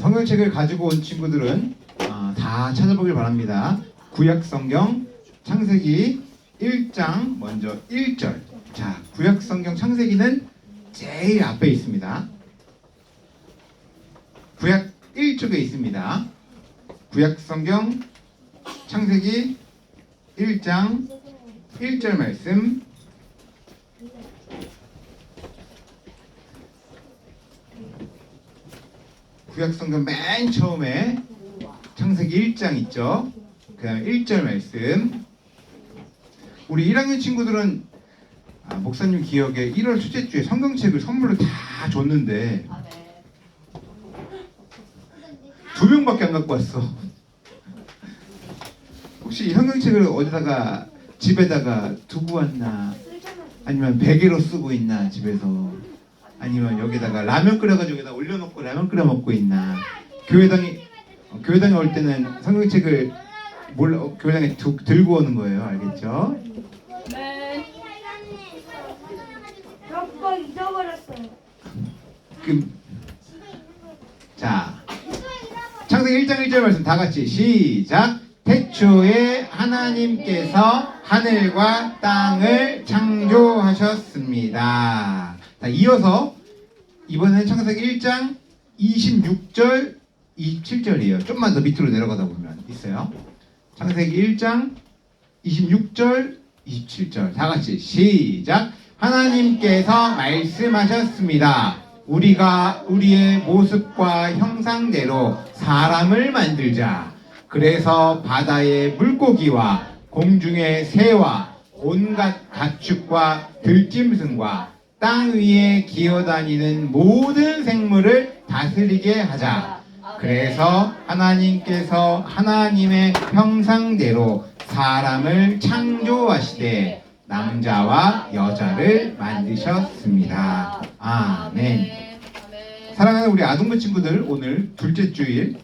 성경책을 가지고 온 친구들은 다 찾아보길 바랍니다. 구약성경 창세기 1장 먼저 1절. 자, 구약성경 창세기는 제일 앞에 있습니다. 구약 1쪽에 있습니다. 구약성경 창세기 1장 1절 말씀. 구약성경 맨 처음에 창세기 1장 있죠. 그 다음에 1절 말씀. 우리 1학년 친구들은 목사님 기억에 1월 첫째 주에 성경책을 선물로 다 줬는데 2명밖에 안 갖고 왔어. 혹시 이 성경책을 어디다가 집에다가 두고 왔나? 아니면 베개로 쓰고 있나 집에서? 아니면 여기다가 라면 끓여가지고 여기다 올려놓고 라면 끓여 먹고 있나? 교회당에 올 때는 성경책을 교회당에 들고 오는 거예요. 알겠죠? 네. 저 그거 잊어버렸어요. 자, 창세기 1장 1절 말씀 다 같이 시작. 태초에 하나님께서 하늘과 땅을 창조하셨습니다. 자, 이어서 이번에는 창세기 1장 26절 27절이에요. 좀만 더 밑으로 내려가다 보면 있어요. 창세기 1장 26절 27절 다 같이 시작. 하나님께서 말씀하셨습니다. 우리가 우리의 모습과 형상대로 사람을 만들자. 그래서 바다의 물고기와 공중의 새와 온갖 가축과 들짐승과 땅 위에 기어다니는 모든 생물을 다스리게 하자. 그래서 하나님께서 하나님의 형상대로 사람을 창조하시되 남자와 여자를 만드셨습니다. 아멘. 사랑하는 우리 아동부 친구들, 오늘 둘째 주일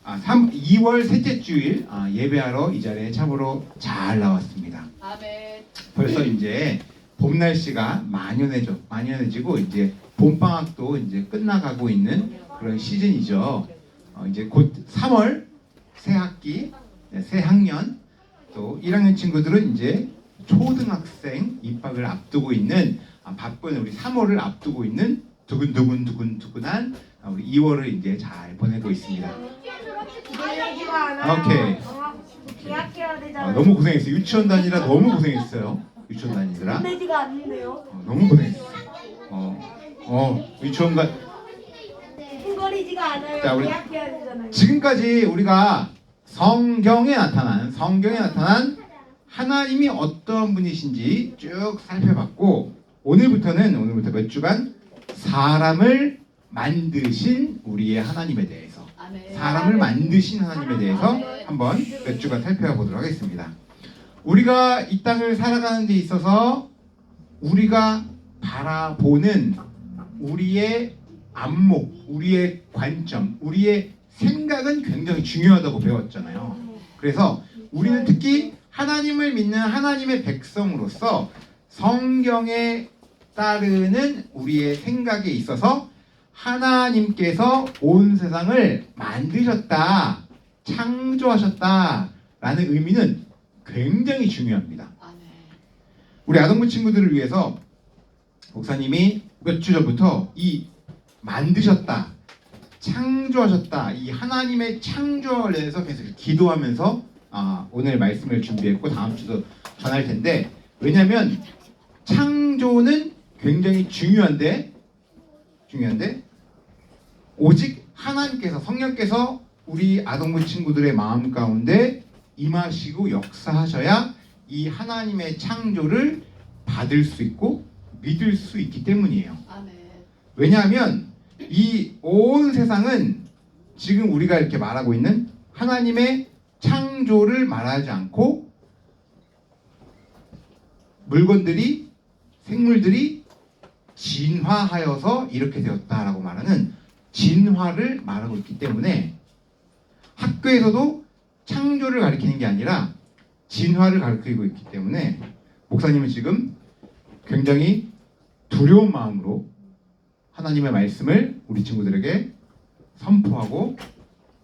2월 셋째 주일 예배하러 이 자리에 참으로 잘 나왔습니다. 아멘. 벌써 이제 봄 날씨가 만연해지고 이제 봄방학도 이제 끝나가고 있는 그런 시즌이죠. 이제 곧 3월 새 학기, 새 학년, 또 1학년 친구들은 이제 초등학생 입학을 앞두고 있는 바쁜 우리 3월을 앞두고 있는 두근두근한 우리 2월을 이제 잘 보내고 있습니다. 오케이. 계약해야 되잖아요. 너무 고생했어요. 유치원 다니라 너무 고생했어요. 유치원 다니느라. 내지가 않는데요. 너무 고생했어. 유치원 흥거리지가 않아요. 자, 우리 계약해야 되잖아요. 지금까지 우리가 성경에 나타난 하나님이 어떤 분이신지 쭉 살펴봤고, 오늘부터 몇 주간 사람을 만드신 우리의 하나님에 대해서, 사람을 만드신 하나님에 대해서 한번 몇 주간 살펴보도록 하겠습니다. 우리가 이 땅을 살아가는 데 있어서 우리가 바라보는 우리의 안목, 우리의 관점, 우리의 생각은 굉장히 중요하다고 배웠잖아요. 그래서 우리는 특히 하나님을 믿는 하나님의 백성으로서 성경에 따르는 우리의 생각에 있어서 하나님께서 온 세상을 만드셨다, 창조하셨다라는 의미는 굉장히 중요합니다. 우리 아동부 친구들을 위해서 목사님이 몇 주 전부터 이 만드셨다, 창조하셨다, 이 하나님의 창조와 관련해서 계속 기도하면서 오늘 말씀을 준비했고 다음 주도 전할 텐데, 왜냐하면 창조는 굉장히 중요한데 오직 하나님께서, 성령께서 우리 아동부 친구들의 마음 가운데 임하시고 역사하셔야 이 하나님의 창조를 받을 수 있고 믿을 수 있기 때문이에요. 왜냐하면 이 온 세상은 지금 우리가 이렇게 말하고 있는 하나님의 창조를 말하지 않고 물건들이, 생물들이 진화하여서 이렇게 되었다라고 말하는 진화를 말하고 있기 때문에 학교에서도 창조를 가리키는 게 아니라 진화를 가리키고 있기 때문에 목사님은 지금 굉장히 두려운 마음으로 하나님의 말씀을 우리 친구들에게 선포하고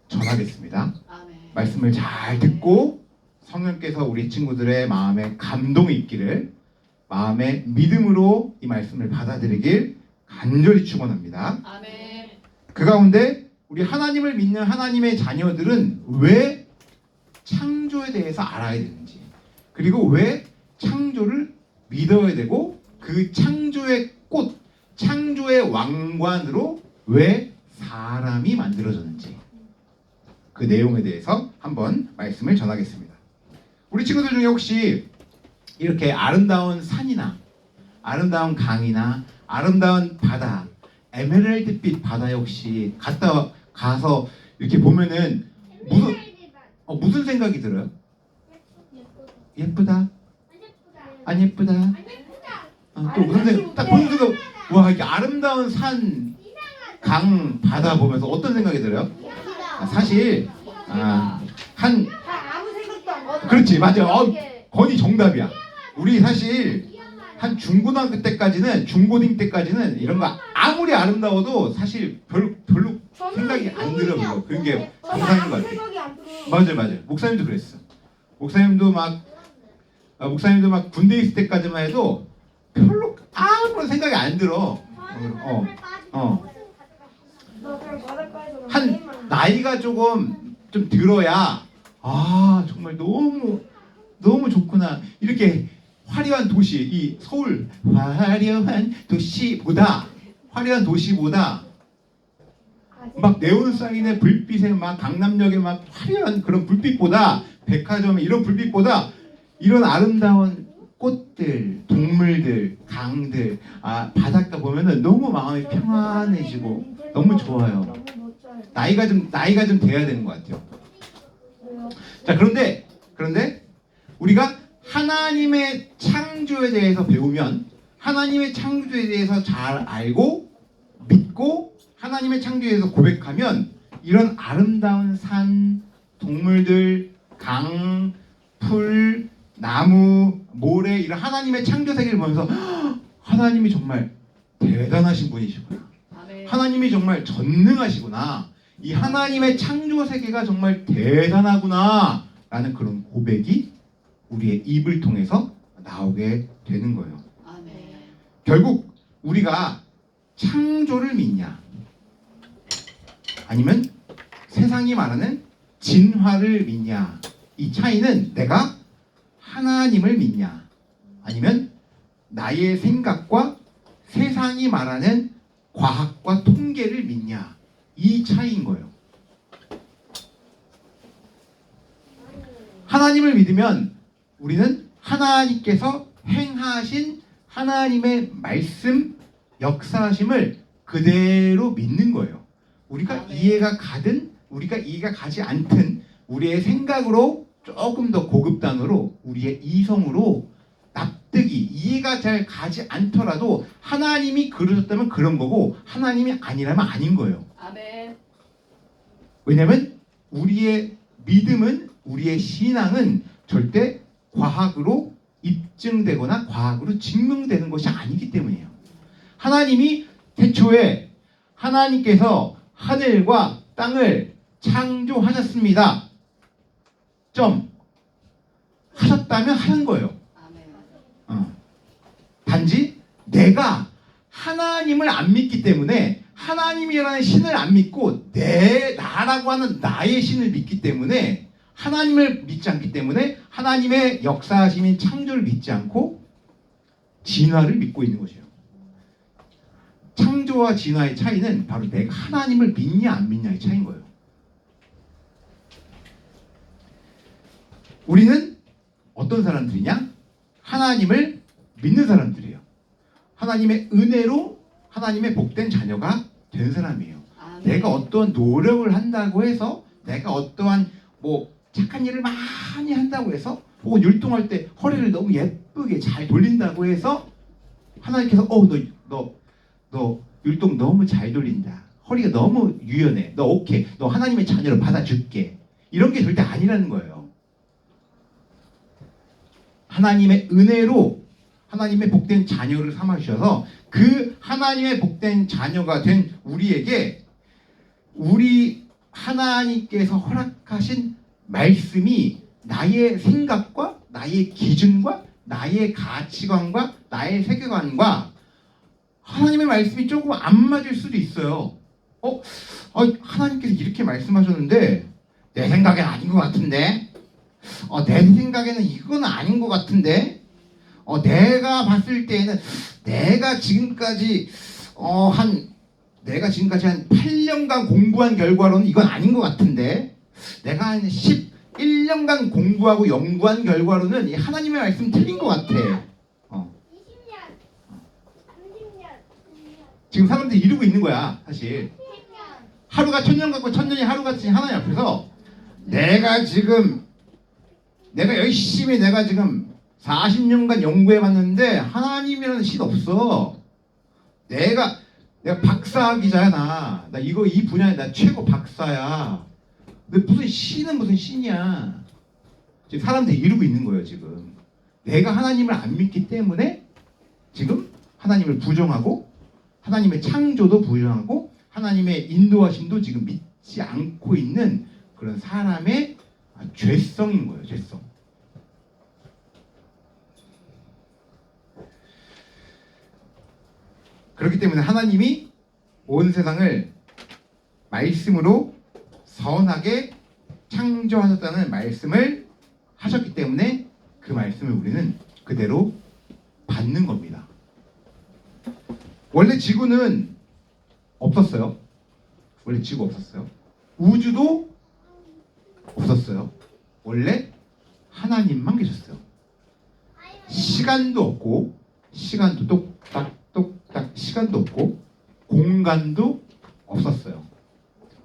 전하겠습니다. 아멘. 말씀을 잘 듣고 성령께서 우리 친구들의 마음에 감동이 있기를, 마음의 믿음으로 이 말씀을 받아들이길 간절히 축원합니다. 아멘. 그 가운데 우리 하나님을 믿는 하나님의 자녀들은 왜 창조에 대해서 알아야 되는지, 그리고 왜 창조를 믿어야 되고, 그 창조의 꽃, 창조의 왕관으로 왜 사람이 만들어졌는지, 그 내용에 대해서 한번 말씀을 전하겠습니다. 우리 친구들 중에 혹시 이렇게 아름다운 산이나 아름다운 강이나 아름다운 바다, 에메랄드빛 바다에 혹시 갔다 가서 이렇게 보면은 무슨 생각이 들어요? 예쁘다? 안 예쁘다? 또 무슨 생각? 딱 보는 순간 와, 이게 아름다운 산, 강, 바다 보면서 어떤 생각이 들어요? 사실 한 아무 생각도 안 나. 그렇지, 맞아. 거의 정답이야. 우리 사실 한 중고등학교 때까지는, 중고딩 때까지는 이런 거 아무리 아름다워도 사실 별로 생각이 안 들어. 그런 게 정상인 것 같아. 생각이 안 들어. 맞아. 목사님도 그랬어. 목사님도 막 군대 있을 때까지만 해도 별로 아무런 생각이 안 들어. 너 그냥 바닷가에서 한 나이가 좀 들어야 정말 너무 좋구나. 이렇게 화려한 도시, 이 서울 화려한 도시보다 막 네온 사인의 불빛에 막 강남역에 막 화려한 그런 불빛보다, 백화점의 이런 불빛보다 이런 아름다운 꽃들, 동물들, 강들, 바닷가 보면은 너무 마음이 평안해지고 너무 좋아요. 너무 멋져요. 나이가 좀 돼야 되는 것 같아요. 왜요? 자, 그런데 우리가 하나님의 창조에 대해서 배우면, 하나님의 창조에 대해서 잘 알고 믿고 하나님의 창조에 대해서 고백하면, 이런 아름다운 산, 동물들, 강, 풀, 나무, 모래, 이런 하나님의 창조 세계를 보면서 하나님이 정말 대단하신 분이시구나. 아멘. 하나님이 정말 전능하시구나. 이 하나님의 창조 세계가 정말 대단하구나 라는 그런 고백이 우리의 입을 통해서 나오게 되는 거예요. 아멘. 결국 우리가 창조를 믿냐, 아니면 세상이 말하는 진화를 믿냐, 이 차이는 내가 하나님을 믿냐, 아니면 나의 생각과 세상이 말하는 과학과 통계를 믿냐, 이 차이인 거예요. 하나님을 믿으면 우리는 하나님께서 행하신 하나님의 말씀, 역사하심을 그대로 믿는 거예요. 우리가 이해가 가든 우리가 이해가 가지 않든, 우리의 생각으로 조금 더 고급단어로, 우리의 이성으로 납득이, 이해가 잘 가지 않더라도 하나님이 그러셨다면 그런 거고, 하나님이 아니라면 아닌 거예요. 아멘. 왜냐하면 우리의 믿음은, 우리의 신앙은 절대 과학으로 입증되거나 과학으로 증명되는 것이 아니기 때문이에요. 하나님이 태초에 하나님께서 하늘과 땅을 창조하셨습니다. 점. 하셨다면 하는 거예요. 아멘. 단지 내가 하나님을 안 믿기 때문에, 하나님이라는 신을 안 믿고 나라고 하는 나의 신을 믿기 때문에, 하나님을 믿지 않기 때문에 하나님의 역사하심인 창조를 믿지 않고 진화를 믿고 있는 것이에요. 창조와 진화의 차이는 바로 내가 하나님을 믿냐 안 믿냐의 차이인 거예요. 우리는 어떤 사람들이냐? 하나님을 믿는 사람들이에요. 하나님의 은혜로 하나님의 복된 자녀가 된 사람이에요. 아멘. 내가 어떠한 노력을 한다고 해서, 내가 어떠한 착한 일을 많이 한다고 해서, 혹은 율동할 때 허리를 너무 예쁘게 잘 돌린다고 해서 하나님께서 너 율동 너무 잘 돌린다, 허리가 너무 유연해, 너 오케이, 너 하나님의 자녀로 받아줄게, 이런 게 절대 아니라는 거예요. 하나님의 은혜로 하나님의 복된 자녀를 삼아 주셔서, 그 하나님의 복된 자녀가 된 우리에게, 하나님의 은혜로 하나님의 복된 자녀를 삼아 주셔서, 그 하나님의 복된 자녀가 된 우리에게 우리 하나님께서 허락하신 말씀이 나의 생각과 나의 기준과 나의 가치관과 나의 세계관과 하나님의 말씀이 조금 안 맞을 수도 있어요. 하나님께서 이렇게 말씀하셨는데 내 생각엔 아닌 것 같은데, 내 생각에는 이건 아닌 것 같은데, 내가 봤을 때에는 내가 지금까지 한 8년간 공부한 결과로는 이건 아닌 것 같은데, 내가 한 11년간 공부하고 연구한 결과로는 이 하나님의 말씀 틀린 것 같아. 20년, 30년, 지금 사람들이 이러고 있는 거야. 사실 10년. 하루가 천년 같고 천년이 하루 같이 하나님 앞에서 내가 열심히 내가 지금 40년간 연구해 봤는데 하나님이라는 신 없어. 내가 박사학위자야. 나 이 분야에 나 최고 박사야. 근데 무슨 신은 무슨 신이야. 지금 사람들이 이러고 있는 거예요. 지금 내가 하나님을 안 믿기 때문에 지금 하나님을 부정하고 하나님의 창조도 부정하고 하나님의 인도하심도 지금 믿지 않고 있는 그런 사람의 죄성인 거예요. 죄성. 그렇기 때문에 하나님이 온 세상을 말씀으로 선하게 창조하셨다는 말씀을 하셨기 때문에 그 말씀을 우리는 그대로 받는 겁니다. 원래 지구는 없었어요. 원래 지구 없었어요. 우주도 없었어요. 원래 하나님만 계셨어요. 시간도 없고, 시간도 똑딱 시간도 없고, 공간도 없었어요.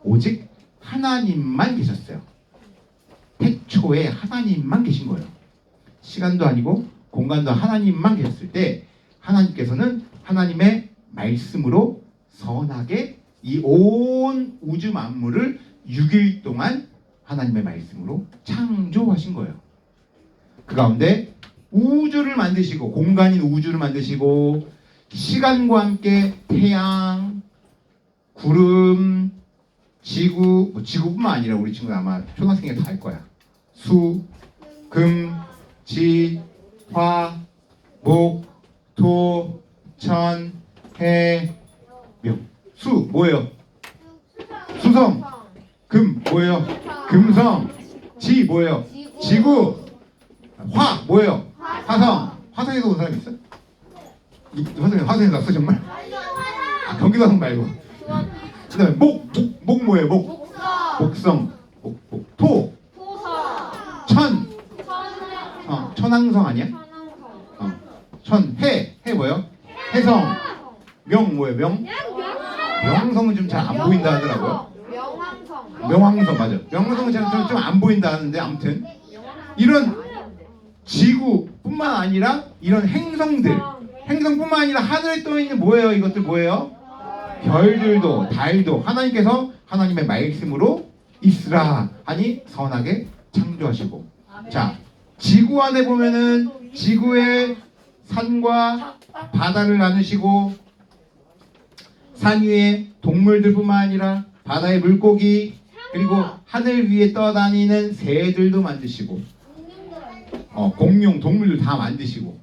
오직 하나님만 계셨어요. 태초에 하나님만 계신 거예요. 시간도 아니고 공간도 하나님만 계셨을 때 하나님께서는 하나님의 말씀으로 선하게 이 온 우주 만물을 6일 동안 하나님의 말씀으로 창조하신 거예요. 그 가운데 우주를 만드시고, 공간인 우주를 만드시고, 시간과 함께 태양, 구름, 지구, 지구뿐만 아니라 우리 친구 아마 초등학생이 다 알 거야. 수, 금, 지, 화, 목, 토, 천, 해, 명. 수 뭐예요? 수성. 금 뭐예요? 금성. 지 뭐예요? 지구. 화 뭐예요? 화성. 화성에서 온 사람 있어? 화성에서 왔어 정말? 경기도 화성 말고. 그다음에 목 뭐예요? 목성. 토. 천. 천왕성 아니야? 해 뭐예요? 해성. 명 뭐예요? 명성은 좀 잘 안 보인다 하더라고요. 명왕성 맞아. 명왕성은 좀 안 보인다 하는데 아무튼 이런 지구뿐만 아니라 이런 행성뿐만 아니라 하늘에 떠 있는 뭐예요? 이것들 뭐예요? 별들도 달도 하나님께서 하나님의 말씀으로 있으라 하니 선하게 창조하시고, 자 지구 안에 보면은 지구의 산과 바다를 나누시고, 산 위에 동물들뿐만 아니라 바다의 물고기, 그리고 하늘 위에 떠다니는 새들도 만드시고, 공룡, 동물들 다 만드시고,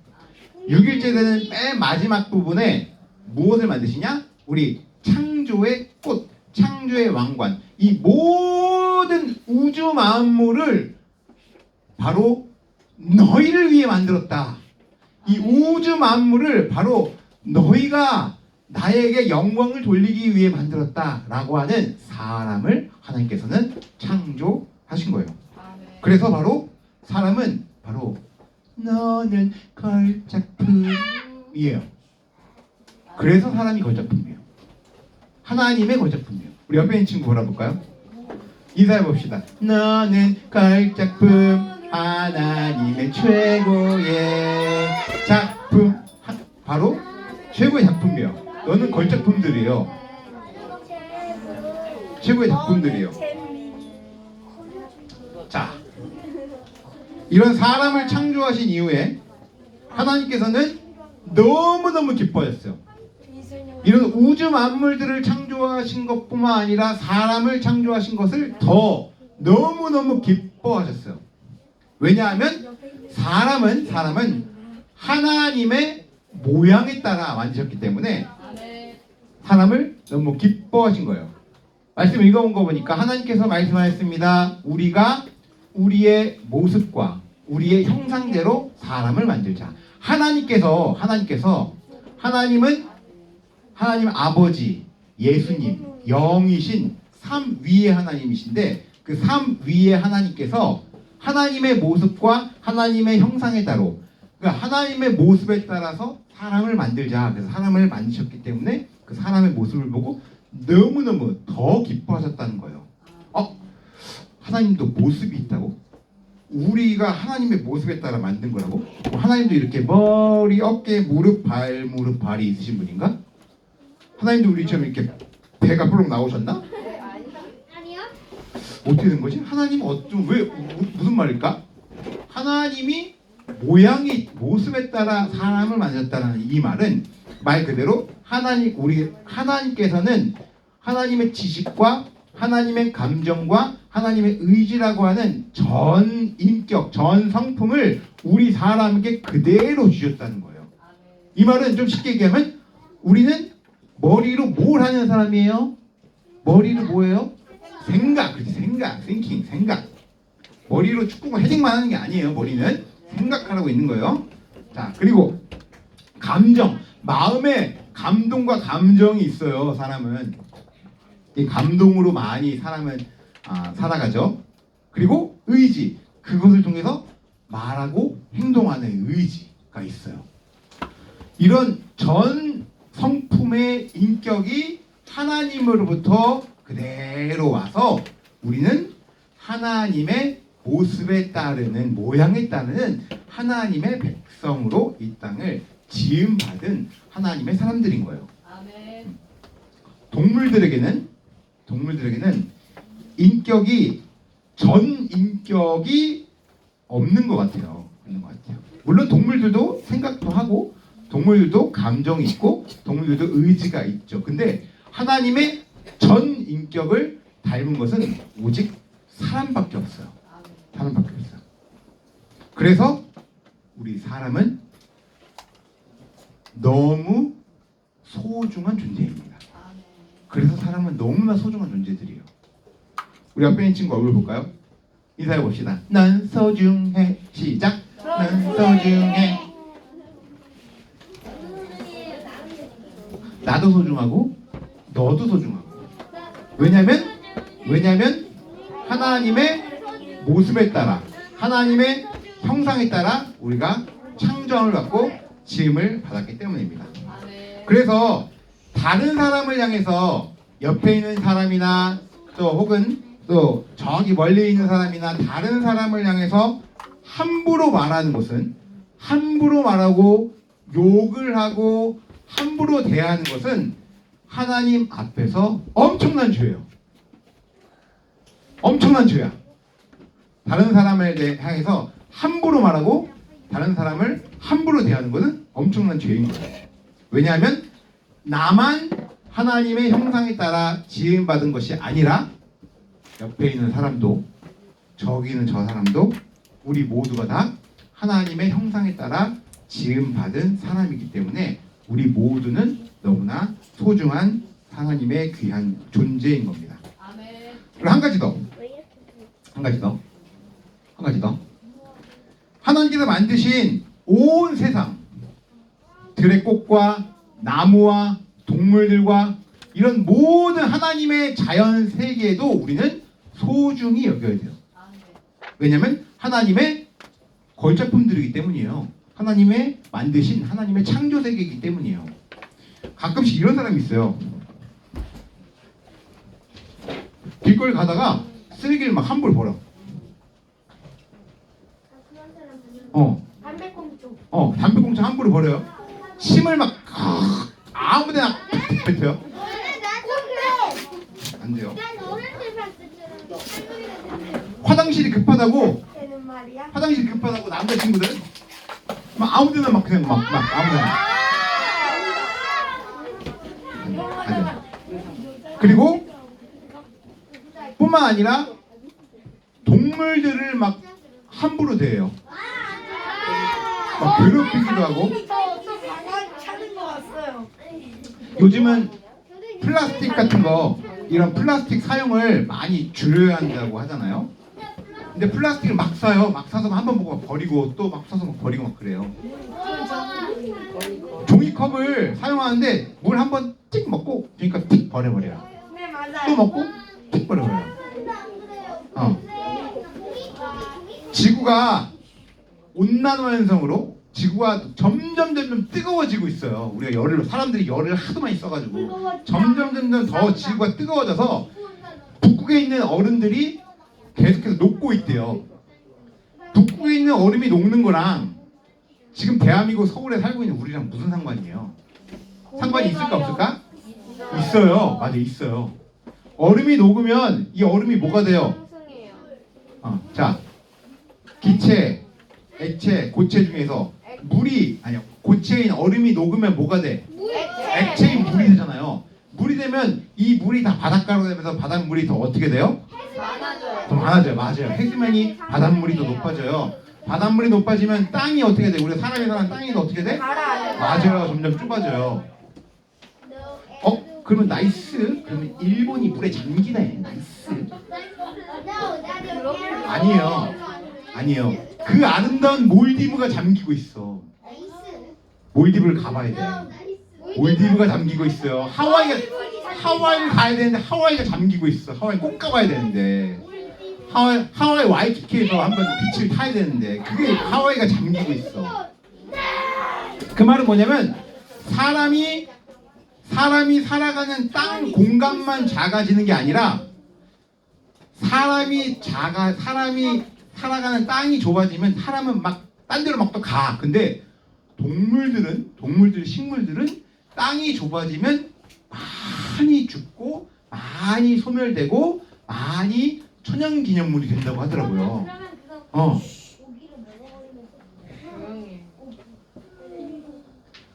6일째 되는 맨 마지막 부분에 무엇을 만드시냐? 우리 창조의 꽃, 창조의 왕관, 이 모든 우주 만물을 바로 너희를 위해 만들었다. 이 우주 만물을 바로 너희가 나에게 영광을 돌리기 위해 만들었다라고 하는 사람을 하나님께서는 창조하신 거예요. 그래서 바로 사람은 바로 너는 걸작품이에요. 그래서 사람이 걸작품이에요. 하나님의 걸작품이에요. 우리 옆에 있는 친구 보라볼까요? 인사해 봅시다. 너는 걸작품, 하나님의 최고의 작품. 바로 최고의 작품이에요. 너는 걸작품들이에요. 최고의 작품들이에요. 자, 이런 사람을 창조하신 이후에 하나님께서는 너무너무 기뻐하셨어요. 이런 우주 만물들을 창조하신 것뿐만 아니라 사람을 창조하신 것을 더 너무너무 기뻐하셨어요. 왜냐하면 사람은 하나님의 모양에 따라 만드셨기 때문에 사람을 너무 기뻐하신 거예요. 말씀 읽어본 거 보니까 하나님께서 말씀하셨습니다. 우리가 우리의 모습과 우리의 형상대로 사람을 만들자. 하나님은 하나님 아버지, 예수님, 영이신 삼위의 하나님이신데 그 삼위의 하나님께서 하나님의 모습과 하나님의 형상에 따라 그러니까 하나님의 모습에 따라서 사람을 만들자. 그래서 사람을 만드셨기 때문에 그 사람의 모습을 보고 너무너무 더 기뻐하셨다는 거예요. 하나님도 모습이 있다고? 우리가 하나님의 모습에 따라 만든 거라고? 하나님도 이렇게 머리, 어깨, 무릎, 발이 있으신 분인가? 하나님도 우리처럼 이렇게 배가 부룩 나오셨나? 아니요. 어떻게 된 거지? 하나님은 무슨 말일까? 하나님이 모습에 따라 사람을 만졌다는 이 말은 말 그대로 하나님께서는 하나님의 지식과 하나님의 감정과 하나님의 의지라고 하는 전 인격, 전 성품을 우리 사람에게 그대로 주셨다는 거예요. 이 말은 좀 쉽게 얘기하면 우리는 머리로 뭘 하는 사람이에요? 머리로 뭐예요? 생각. 머리로 축구가 헤딩만 하는 게 아니에요. 머리는 생각하라고 있는 거예요. 자, 그리고 감정, 마음에 감동과 감정이 있어요. 사람은 이 감동으로 많이 사람은 살아가죠. 그리고 의지, 그것을 통해서 말하고 행동하는 의지가 있어요. 이런 전 성품의 인격이 하나님으로부터 그대로 와서 우리는 하나님의 모습에 따르는 모양에 따르는 하나님의 백성으로 이 땅을 지음받은 하나님의 사람들인 거예요. 아멘. 동물들에게는 전 인격이 없는 것 같아요. 물론 동물들도 생각도 하고 동물들도 감정이 있고 동물들도 의지가 있죠. 근데 하나님의 전 인격을 닮은 것은 오직 사람밖에 없어요. 그래서 우리 사람은 너무 소중한 존재입니다. 그래서 사람은 너무나 소중한 존재들이에요. 우리 앞에 있는 친구 얼굴 볼까요? 인사해 봅시다. 난 소중해. 시작. 난 소중해. 나도 소중하고 너도 소중하고. 왜냐면 하나님의 모습에 따라 하나님의 형상에 따라 우리가 창조함을 받고 지음을 받았기 때문입니다. 그래서 다른 사람을 향해서 옆에 있는 사람이나 또 혹은 또 저기 멀리 있는 사람이나 다른 사람을 향해서 함부로 말하는 것은 함부로 말하고 욕을 하고 함부로 대하는 것은 하나님 앞에서 엄청난 죄예요. 엄청난 죄야. 다른 사람을 향해서 함부로 말하고 다른 사람을 함부로 대하는 것은 엄청난 죄인 거예요. 왜냐하면 나만 하나님의 형상에 따라 지음받은 것이 아니라 옆에 있는 사람도 저기 있는 저 사람도 우리 모두가 다 하나님의 형상에 따라 지음받은 사람이기 때문에 우리 모두는 너무나 소중한 하나님의 귀한 존재인 겁니다. 그리고 한 가지 더. 하나님께서 만드신 온 세상 들의 꽃과 나무와 동물들과 이런 모든 하나님의 자연 세계에도 우리는 소중히 여겨야 돼요. 왜냐하면 하나님의 걸작품들이기 때문이에요. 하나님의 만드신 하나님의 창조 세계이기 때문이에요. 가끔씩 이런 사람이 있어요. 길거리 가다가 쓰레기를 막 함부로 버려. 담배꽁초 함부로 버려요. 침을 막 아무데나 뱉어요. 안 돼요. 화장실이 급하다고 남자친구들 막 아무데나 막 그냥 막 아무데나. 그리고 뿐만 아니라 동물들을 막 함부로 대해요. 막 괴롭히기도 하고. 저 방안 찾은 거 왔어요. 요즘은 플라스틱 같은 거, 이런 플라스틱 사용을 많이 줄여야 한다고 하잖아요. 근데 플라스틱을 막 사요. 막 사서 한 번 보고 막 버리고 또 막 사서 막 버리고 막 그래요. 종이컵을 사용하는데 물 한 번 틱 먹고 종이컵 틱 버려버려요. 네 또 맞아요. 먹고 틱 버려버려요. 지구가 온난화 현상으로 지구가 점점 뜨거워지고 있어요. 우리가 사람들이 열을 하도 많이 써가지고 점점 더 지구가 뜨거워져서 북극에 있는 얼음들이 계속해서 녹고 있대요. 북극에 있는 얼음이 녹는 거랑 지금 대한민국 서울에 살고 있는 우리랑 무슨 상관이에요? 상관이 있을까 없을까? 있어요. 맞아, 있어요. 얼음이 녹으면 이 얼음이 뭐가 돼요? 자, 기체, 액체, 고체 중에서 고체에 있는 얼음이 녹으면 뭐가 돼? 액체인 물이 되잖아요. 물이 되면 이 물이 다 바닷가로 되면서 바닷물이 더 어떻게 돼요? 더 많아져요. 맞아요. 해수면이 바닷물이 더 높아져요. 바닷물이 높아지면 땅이 어떻게 돼? 우리가 사람이 사는 땅이 더 어떻게 돼? 맞아요. 점점 좁아져요. 그러면 나이스. 그러면 일본이 물에 잠기네. 나이스. 아니에요. 그 아름다운 몰디브가 잠기고 있어. 몰디브를 가봐야 돼. 몰디브가 잠기고 있어요. 하와이를 가야 되는데 하와이가 잠기고 있어. 하와이 꼭 가봐야 되는데. 하와이 와이키키에서 한번 빛을 타야 되는데 그게 하와이가 잠기고 있어. 그 말은 뭐냐면 사람이 살아가는 땅 공간만 작아지는 게 아니라 사람이 살아가는 땅이 좁아지면 사람은 막 딴 데로 막 또 가. 근데 식물들은 땅이 좁아지면 많이 죽고 많이 소멸되고 많이 천연기념물이 된다고 하더라고요.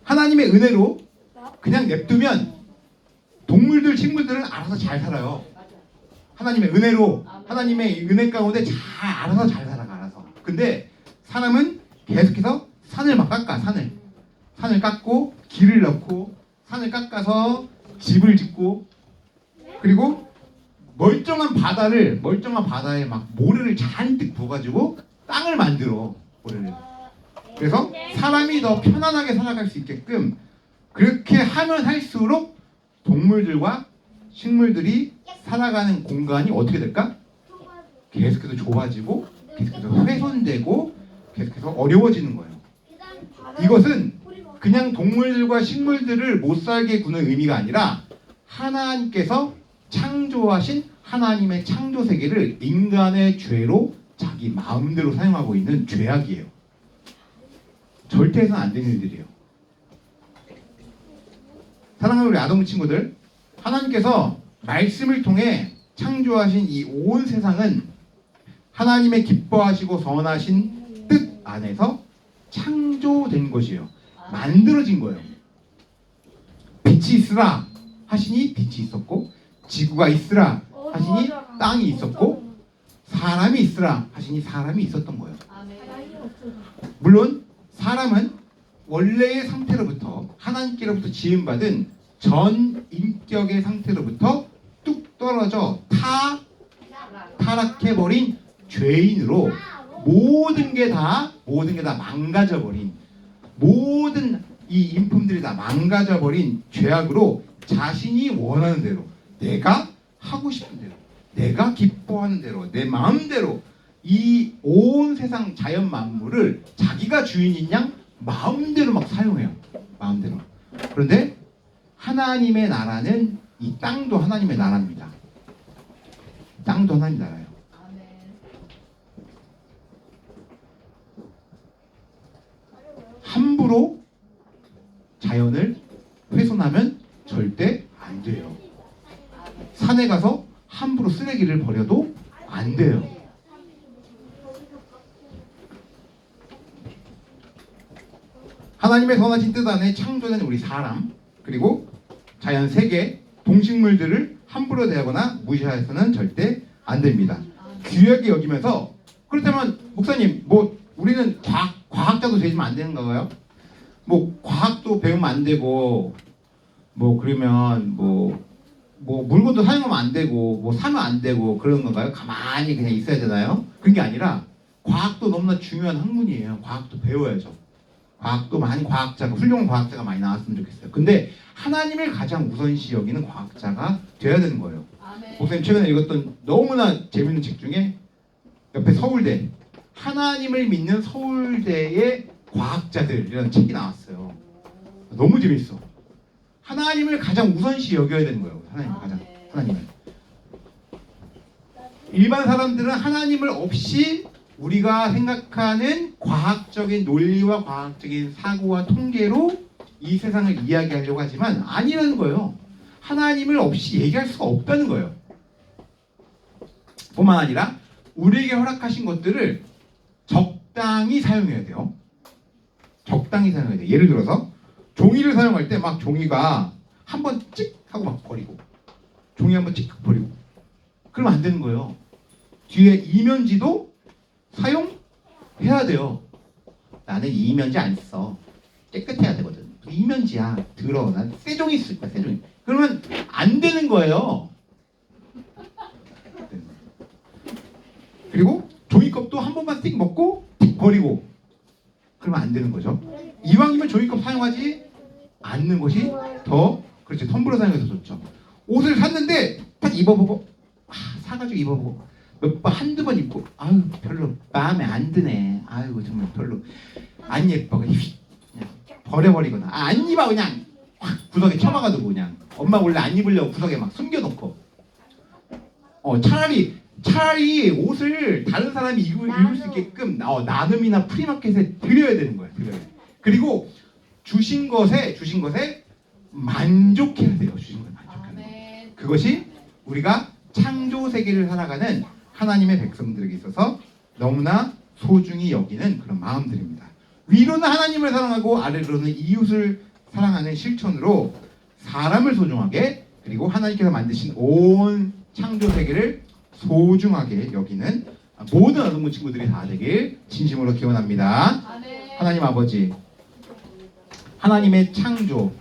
하나님의 은혜로 그냥 냅두면 동물들, 식물들은 알아서 잘 살아요. 하나님의 은혜로, 하나님의 은혜 가운데 알아서 잘 살아가, 알아서. 근데 사람은 계속해서 산을 막 깎아, 산을 깎고 길을 넣고 산을 깎아서 집을 짓고 그리고 멀쩡한 바다에 막 모래를 잔뜩 부어가지고 땅을 만들어, 모래를. 그래서 사람이 더 편안하게 살아갈 수 있게끔 그렇게 하면 할수록 동물들과 식물들이 살아가는 공간이 어떻게 될까? 계속해서 좁아지고 계속해서 훼손되고 계속해서 어려워지는 거예요. 이것은 그냥 동물들과 식물들을 못 살게 구는 의미가 아니라 하나님께서 창조하신 하나님의 창조 세계를 인간의 죄로 자기 마음대로 사용하고 있는 죄악이에요. 절대 해서는 안 되는 일들이에요. 사랑하는 우리 아동 친구들, 하나님께서 말씀을 통해 창조하신 이 온 세상은 하나님의 기뻐하시고 선하신 뜻 안에서 창조된 것이에요. 만들어진 거예요. 빛이 있으라 하시니 빛이 있었고, 지구가 있으라 하시니 땅이 있었고, 사람이 있으라 하시니 사람이 있었던 거예요. 물론 사람은 원래의 상태로부터 하나님께로부터 지음받은 전 인격의 상태로부터 뚝 떨어져 타락해버린 죄인으로 모든 게 다 망가져버린, 모든 이 인품들이 다 망가져버린 죄악으로 자신이 원하는 대로, 내가 하고 싶은 대로, 내가 기뻐하는 대로, 내 마음대로 이 온 세상 자연 만물을 자기가 주인인 양 마음대로 막 사용해요. 마음대로. 그런데 하나님의 나라는 이 땅도 하나님의 나라입니다. 땅도 하나님 나라예요. 함부로 자연을 훼손하면 절대 안 돼요. 산에 가서 함부로 쓰레기를 버려도 안 돼요. 하나님의 선하신 뜻 안에 창조된 우리 사람, 그리고 자연 세계, 동식물들을 함부로 대하거나 무시해서는 절대 안 됩니다. 귀하게 여기면서 그렇다면 목사님 뭐 우리는 과학자도 되시면 안 되는 건가요? 뭐 과학도 배우면 안 되고 뭐 그러면 뭐 물건도 사용하면 안 되고 뭐 사면 안 되고 그런 건가요? 가만히 그냥 있어야 되나요? 그런 게 아니라 과학도 너무나 중요한 학문이에요. 과학도 배워야죠. 과학도 많이 과학자가 훌륭한 과학자가 많이 나왔으면 좋겠어요. 근데 하나님을 가장 우선시 여기는 과학자가 돼야 되는 거예요. 목사님 최근에 읽었던 너무나 재밌는 책 중에 옆에 서울대 하나님을 믿는 서울대의 과학자들이라는 책이 나왔어요. 너무 재밌어. 하나님을 가장 우선시 여겨야 되는 거예요. 하나님을. 일반 사람들은 하나님을 없이 우리가 생각하는 과학적인 논리와 과학적인 사고와 통계로 이 세상을 이야기하려고 하지만 아니라는 거예요. 하나님을 없이 얘기할 수가 없다는 거예요. 뿐만 아니라 우리에게 허락하신 것들을 적당히 사용해야 돼요. 적당히 사용해야 돼요. 예를 들어서 종이를 사용할 때 막 종이가 한번 찍 하고 막 버리고 종이 한번 찍 버리고 그러면 안 되는 거예요. 뒤에 이면지도 사용해야 돼요. 나는 이면지 안 써. 깨끗해야 되거든. 이면지야. 더러워. 난 쇠종이 쓸 거야. 쇠종이. 그러면 안 되는 거예요. 그리고 종이컵도 한 번만 띡 먹고 띡 버리고 그러면 안 되는 거죠. 이왕이면 종이컵 사용하지 않는 것이 더 그렇지. 텀블러 사용해서 좋죠. 옷을 샀는데 딱 입어보고 사가지고 입어보고 몇 번 한두 번 입고 아유 별로 마음에 안 드네. 아유 정말 별로 안 예뻐. 그냥 버려버리거나 안 입어 그냥 확 구석에 처박아두고 그냥 엄마 원래 안 입으려고 구석에 막 숨겨놓고 차라리 옷을 다른 사람이 입을 수 있게끔 나눔이나 프리마켓에 드려야 되는 거예요. 그리고 주신 것에 만족해야 돼요. 주신 것에 만족하는 거. 그것이 우리가 창조 세계를 살아가는 하나님의 백성들에게 있어서 너무나 소중히 여기는 그런 마음들입니다. 위로는 하나님을 사랑하고 아래로는 이웃을 사랑하는 실천으로 사람을 소중하게 그리고 하나님께서 만드신 온 창조 세계를 소중하게 여기는 모든 어린이 친구들이 다 되길 진심으로 기원합니다. 하나님 아버지, 하나님의 창조,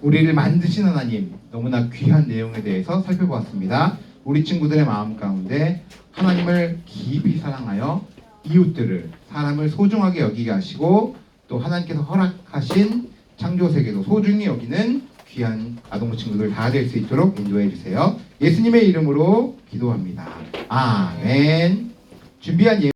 우리를 만드신 하나님 너무나 귀한 내용에 대해서 살펴보았습니다. 우리 친구들의 마음 가운데 하나님을 깊이 사랑하여 이웃들을 사람을 소중하게 여기게 하시고 또 하나님께서 허락하신 창조 세계도 소중히 여기는 귀한 아동부 친구들 다 될 수 있도록 인도해 주세요. 예수님의 이름으로 기도합니다. 아멘. 준비한